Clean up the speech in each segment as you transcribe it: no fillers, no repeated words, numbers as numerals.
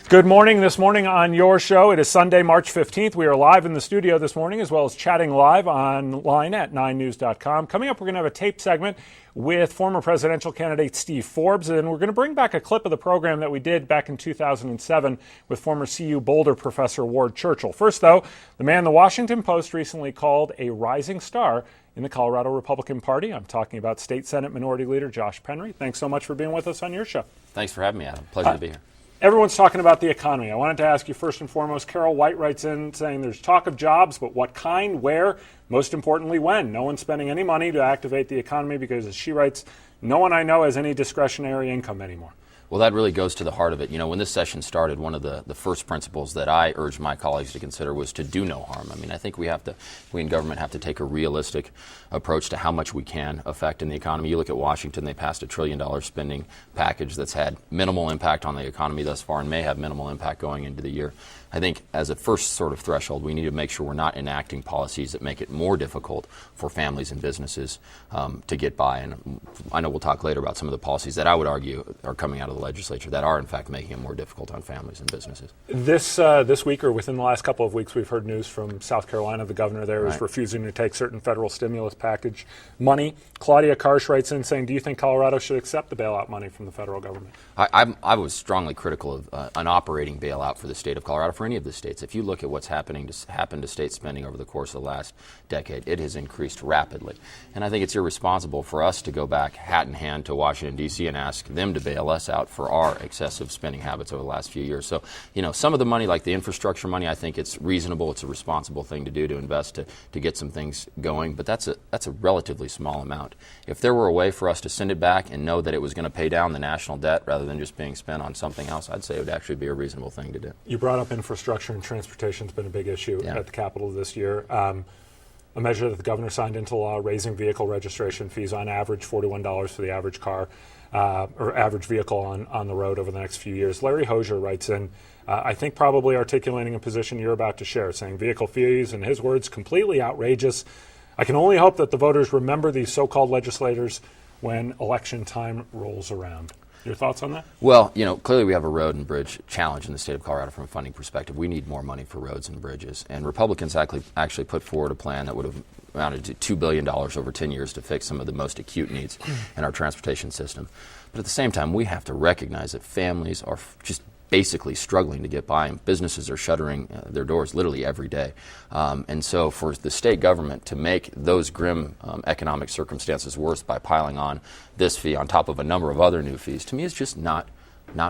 Good morning. This morning on your show, it is Sunday, March 15th. We are live in the studio this morning, as well as chatting live online at 9news.com. Coming up, we're going to have a tape segment with former presidential candidate Steve Forbes, and we're going to bring back a clip of the program that we did back in 2007 with former CU Boulder professor Ward Churchill. First, though, the man the Washington Post recently called a rising star in the Colorado Republican Party. I'm talking about State Senate Minority Leader Josh Penry. Thanks so much for being with us on your show. Thanks for having me, Adam. Pleasure to be here. Everyone's talking about the economy. I wanted to ask you first and foremost, Carol White writes in saying there's talk of jobs, but what kind, where, most importantly, when? No one's spending any money to activate the economy because, as she writes, no one I know has any discretionary income anymore. Well, that really goes to the heart of it. You know, when this session started, one of the first principles that I urged my colleagues to consider was to do no harm. I mean, I think we in government have to take a realistic approach to how much we can affect in the economy. You look at Washington, they passed $1 trillion spending package that's had minimal impact on the economy thus far and may have minimal impact going into the year. I think as a first sort of threshold, we need to make sure we're not enacting policies that make it more difficult for families and businesses to get by. And I know we'll talk later about some of the policies that I would argue are coming out of the legislature that are, in fact, making it more difficult on families and businesses. This week, or within the last couple of weeks, we've heard news from South Carolina. The governor there is refusing to take certain federal stimulus package money. Claudia Karsh writes in saying, do you think Colorado should accept the bailout money from the federal government? I was strongly critical of an operating bailout for the state of Colorado, for any of the states. If you look at what's happened to state spending over the course of the last decade, it has increased rapidly. And I think it's irresponsible for us to go back hat in hand to Washington, D.C. and ask them to bail us out for our excessive spending habits over the last few years. So, you know, some of the money, like the infrastructure money, I think it's reasonable. It's a responsible thing to do, to invest to get some things going. But that's a relatively small amount. If there were a way for us to send it back and know that it was going to pay down the national debt rather than just being spent on something else, I'd say it would actually be a reasonable thing to do. You brought up infrastructure, and transportation has been a big issue at the Capitol this year. A measure that the governor signed into law, raising vehicle registration fees on average $41 for the average car or average vehicle on the road over the next few years. Larry Hosier writes in, I think probably articulating a position you're about to share, saying vehicle fees, in his words, completely outrageous. I can only hope that the voters remember these so-called legislators when election time rolls around. Your thoughts on that? Well, you know, clearly we have a road and bridge challenge in the state of Colorado from a funding perspective. We need more money for roads and bridges. And Republicans actually put forward a plan that would have amounted to $2 billion over 10 years to fix some of the most acute needs in our transportation system. But at the same time, we have to recognize that families are just basically struggling to get by, and businesses are shuttering their doors literally every day. And so for the state government to make those grim economic circumstances worse by piling on this fee on top of a number of other new fees, to me is just not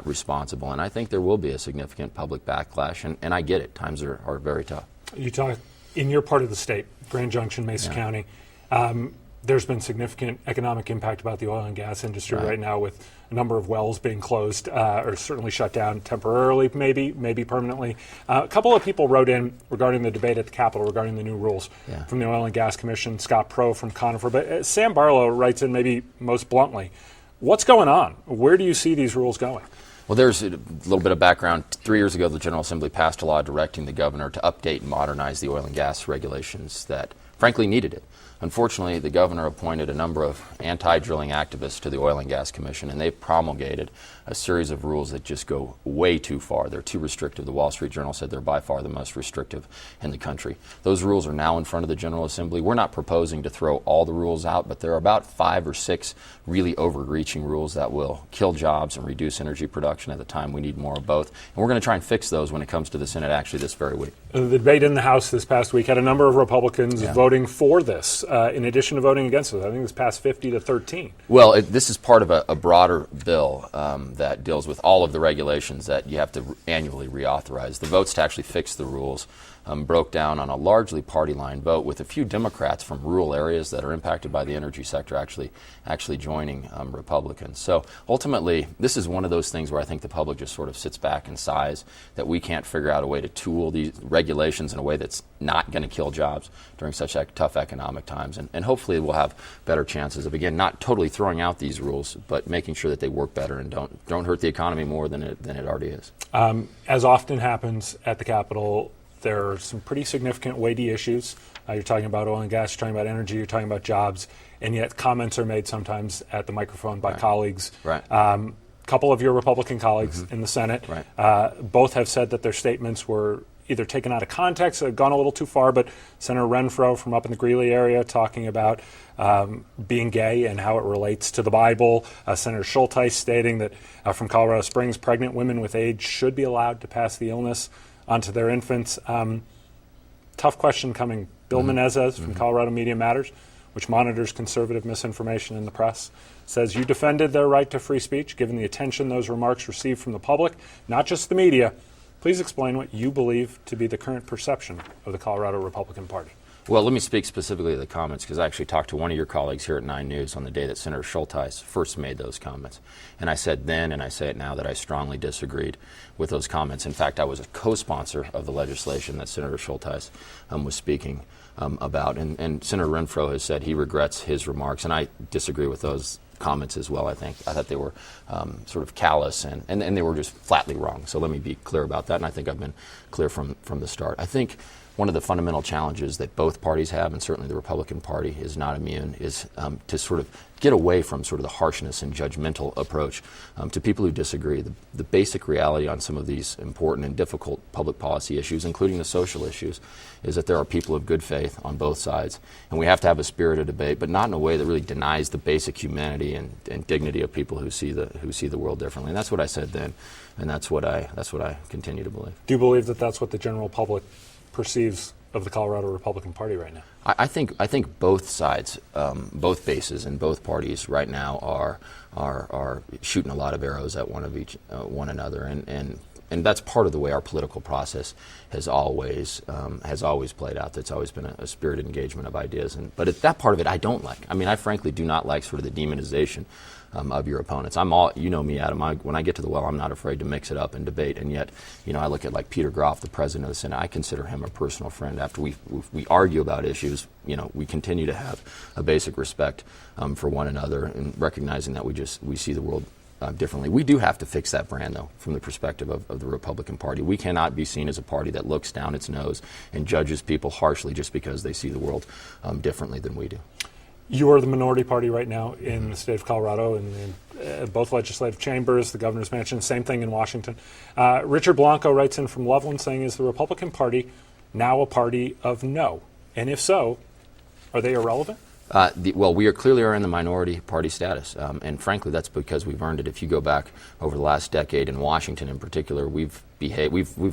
responsible. And I think there will be a significant public backlash, and I get it. Times are very tough. You talk in your part of the state, Grand Junction, Mesa County. There's been significant economic impact about the oil and gas industry right now, with a number of wells being closed or certainly shut down temporarily, maybe permanently. A couple of people wrote in regarding the debate at the Capitol regarding the new rules from the Oil and Gas Commission, Scott Proh from Conifer. But Sam Barlow writes in maybe most bluntly, what's going on? Where do you see these rules going? Well, there's a little bit of background. 3 years ago, the General Assembly passed a law directing the governor to update and modernize the oil and gas regulations that, frankly, needed it. Unfortunately, the governor appointed a number of anti-drilling activists to the Oil and Gas Commission, and they promulgated a series of rules that just go way too far. They're too restrictive. The Wall Street Journal said they're by far the most restrictive in the country. Those rules are now in front of the General Assembly. We're not proposing to throw all the rules out, but there are about 5 or 6 really overreaching rules that will kill jobs and reduce energy production at the time we need more of both. And we're going to try and fix those when it comes to the Senate actually this very week. The debate in the House this past week had a number of Republicans voting for this, in addition to voting against it. I think it was passed 50-13. Well, this is part of a broader bill that deals with all of the regulations that you have to annually reauthorize. The votes to actually fix the rules broke down on a largely party line vote, with a few Democrats from rural areas that are impacted by the energy sector actually joining Republicans. So ultimately, this is one of those things where I think the public just sort of sits back and sighs that we can't figure out a way to tool these regulations in a way that's not going to kill jobs during such tough economic times. And hopefully we'll have better chances of, again, not totally throwing out these rules, but making sure that they work better and don't hurt the economy more than it already is. As often happens at the Capitol, there are some pretty significant weighty issues. You're talking about oil and gas, you're talking about energy, you're talking about jobs, and yet comments are made sometimes at the microphone by colleagues. couple of your Republican colleagues in the Senate. Right. Both have said that their statements were either taken out of context or gone a little too far, but Senator Renfro from up in the Greeley area talking about being gay and how it relates to the Bible. Senator Schulteis stating that from Colorado Springs, pregnant women with AIDS should be allowed to pass the illness onto their infants. Tough question coming. Bill Menezes from Colorado Media Matters, which monitors conservative misinformation in the press, says you defended their right to free speech, given the attention those remarks received from the public, not just the media. Please explain what you believe to be the current perception of the Colorado Republican Party. Well, let me speak specifically to the comments, because I actually talked to one of your colleagues here at 9 News on the day that Senator Schulteis first made those comments. And I said then, and I say it now, that I strongly disagreed with those comments. In fact, I was a co-sponsor of the legislation that Senator Schulteis was speaking about. And Senator Renfro has said he regrets his remarks, and I disagree with those comments as well. I thought they were sort of callous and they were just flatly wrong. So let me be clear about that, and I think I've been clear from the start. I think one of the fundamental challenges that both parties have, and certainly the Republican Party is not immune, is to sort of get away from sort of the harshness and judgmental approach to people who disagree. The basic reality on some of these important and difficult public policy issues, including the social issues, is that there are people of good faith on both sides, and we have to have a spirited debate, but not in a way that really denies the basic humanity and dignity of people who see the world differently. And that's what I said then, and that's what I continue to believe. Do you believe that that's what the general public perceives of the Colorado Republican Party right now? I think both sides, both bases, and both parties right now are shooting a lot of arrows at one another, and that's part of the way our political process has always played out. That's always been a spirited engagement of ideas, but that part of it I don't like. I mean, I frankly do not like sort of the demonization of your opponents. You know me, Adam. When I get to the well, I'm not afraid to mix it up and debate. And yet, I look at like Peter Groff, the president of the Senate. I consider him a personal friend. After we argue about issues, we continue to have a basic respect for one another, and recognizing that we see the world differently. We do have to fix that brand, though, from the perspective of the Republican Party. We cannot be seen as a party that looks down its nose and judges people harshly just because they see the world differently than we do. You are the minority party right now in the state of Colorado, in both legislative chambers, the governor's mansion, same thing in Washington. Richard Blanco writes in from Loveland saying, is the Republican Party now a party of no? And if so, are they irrelevant? Well, we clearly are in the minority party status, and frankly, that's because we've earned it. If you go back over the last decade in Washington, in particular, we've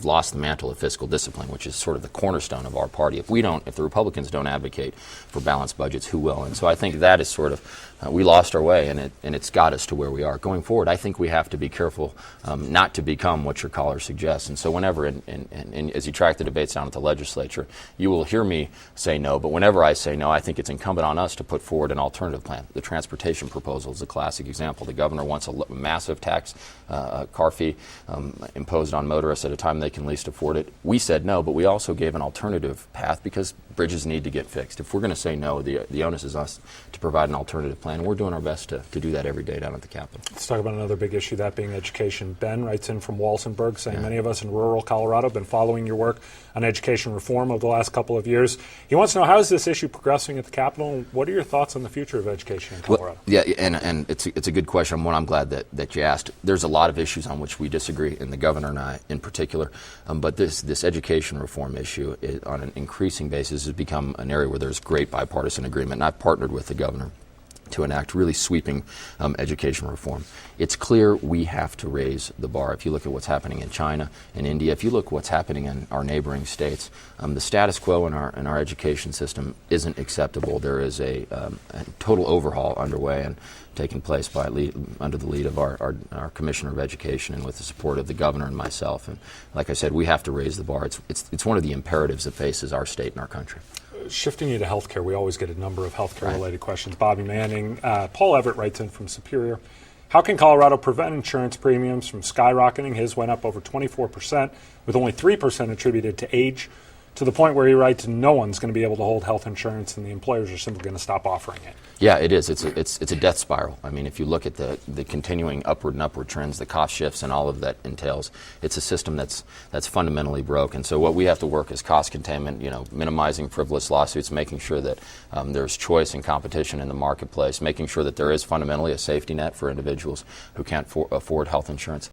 lost the mantle of fiscal discipline, which is sort of the cornerstone of our party. If the Republicans don't advocate for balanced budgets, who will? And so I think that is sort of we lost our way, and it's got us to where we are. Going forward, I think we have to be careful not to become what your caller suggests. And so whenever, and as you track the debates down at the legislature, you will hear me say no. But whenever I say no, I think it's incumbent on us to put forward an alternative plan. The transportation proposal is a classic example. The governor wants a massive tax, car fee imposed on motorists at a time they can least afford it. We said no, but we also gave an alternative path because bridges need to get fixed. If we're going to say no, the onus is us to provide an alternative plan. And we're doing our best to do that every day down at the Capitol. Let's talk about another big issue, that being education. Ben writes in from Walsenburg saying many of us in rural Colorado have been following your work on education reform over the last couple of years. He wants to know, how is this issue progressing at the Capitol, and what are your thoughts on the future of education in Colorado? Well, yeah, and it's a good question, one I'm glad that you asked. There's a lot of issues on which we disagree, and the governor and I in particular, but this education reform issue on an increasing basis has become an area where there's great bipartisan agreement, and I've partnered with the governor to enact really sweeping education reform. It's clear we have to raise the bar. If you look at what's happening in China and India, if you look at what's happening in our neighboring states, the status quo in our education system isn't acceptable. There is a total overhaul underway and taking place under the lead of our Commissioner of Education and with the support of the governor and myself. And like I said, we have to raise the bar. It's one of the imperatives that faces our state and our country. Shifting you to healthcare, we always get a number of healthcare-related questions. Bobby Manning, Paul Everett writes in from Superior. How can Colorado prevent insurance premiums from skyrocketing? His went up over 24%, with only 3% attributed to age. to the point where he writes no one's going to be able to hold health insurance and the employers are simply going to stop offering it. Yeah, it is. It's a death spiral. I mean, if you look at the continuing upward and upward trends, the cost shifts and all of that entails, it's a system that's fundamentally broke. And so what we have to work is cost containment, minimizing frivolous lawsuits, making sure that there's choice and competition in the marketplace, making sure that there is fundamentally a safety net for individuals who can't afford health insurance.